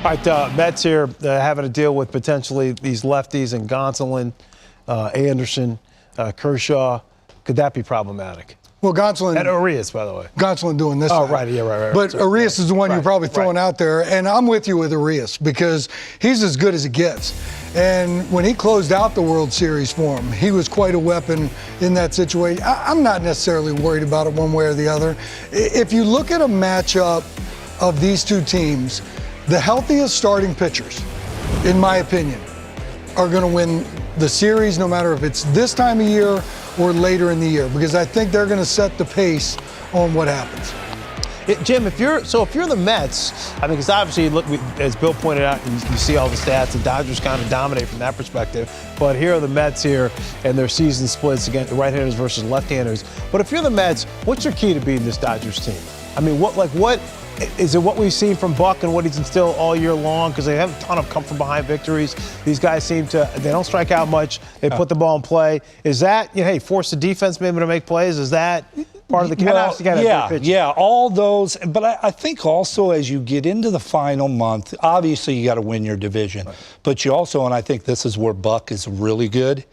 All right, Mets here having to deal with potentially these lefties and Gonsolin, Anderson, Kershaw. Could that be problematic? Well, Gonsolin. And Arias, by the way. Gonsolin doing this. Oh, side. right, yeah, right. But Arias is the one you're probably throwing out there. And I'm with you with Arias because he's as good as it gets. And when he closed out the World Series for him, he was quite a weapon in that situation. I'm not necessarily worried about it one way or the other. If you look at a matchup of these two teams, the healthiest starting pitchers, in my opinion, are going to win the series no matter if it's this time of year or later in the year, because I think they're going to set the pace on what happens. Jim, if you're the Mets, I mean, because obviously, look, as Bill pointed out, you see all the stats. The Dodgers kind of dominate from that perspective. But here are the Mets here, and their season splits against right-handers versus left-handers. But if you're the Mets, what's your key to beating this Dodgers team? I mean, what is it? What we've seen from Buck and what he's instilled all year long? Because they have a ton of come-from-behind victories. These guys they don't strike out much. They put the ball in play. Is that, hey, force the defense maybe to make plays? Is that part of the yeah, all those. But I think also as you get into the final month, obviously you got to win your division. Right. But you also, and I think this is where Buck is really good,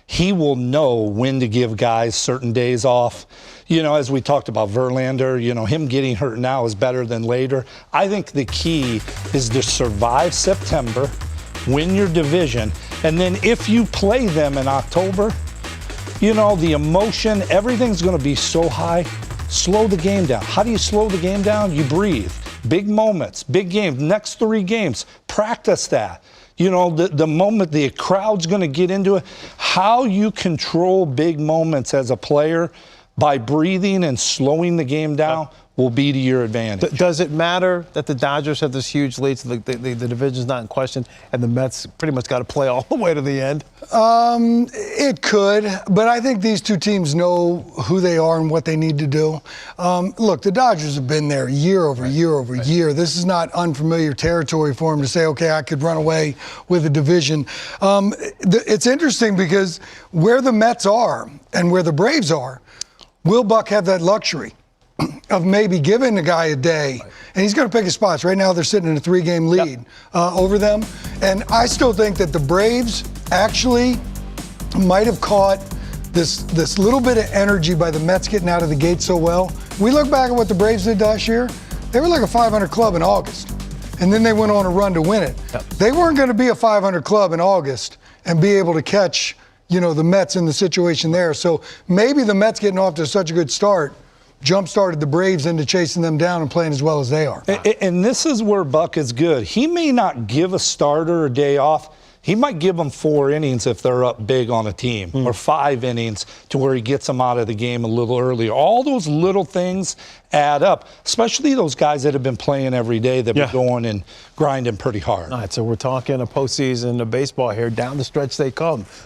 he will know when to give guys certain days off. You know, as we talked about Verlander, him getting hurt now is better than later. I think the key is to survive September, win your division, and then if you play them in October, the emotion, everything's going to be so high. Slow the game down. How do you slow the game down? You breathe. Big moments, big games, next 3 games. Practice that. The moment the crowd's going to get into it, how you control big moments as a player by breathing and slowing the game down will be to your advantage. Does it matter that the Dodgers have this huge lead, so the division's not in question, and the Mets pretty much got to play all the way to the end? It could, but I think these two teams know who they are and what they need to do. Look, the Dodgers have been there year over year over year. This is not unfamiliar territory for them to say, okay, I could run away with a division. It's interesting because where the Mets are and where the Braves are, will Buck have that luxury of maybe giving a guy a day, and he's going to pick his spots. Right now they're sitting in a 3-game lead over them, and I still think that the Braves actually might have caught this little bit of energy by the Mets getting out of the gate so well. We look back at what the Braves did last year, they were like a 500 club in August, and then they went on a run to win it. They weren't going to be a 500 club in August and be able to catch the Mets in the situation there. So maybe the Mets getting off to such a good start jump-started the Braves into chasing them down and playing as well as they are. And this is where Buck is good. He may not give a starter a day off. He might give them 4 innings if they're up big on a team, or 5 innings to where he gets them out of the game a little earlier. All those little things add up, especially those guys that have been playing every day that have been going and grinding pretty hard. All right, so we're talking a postseason of baseball here. Down the stretch they come.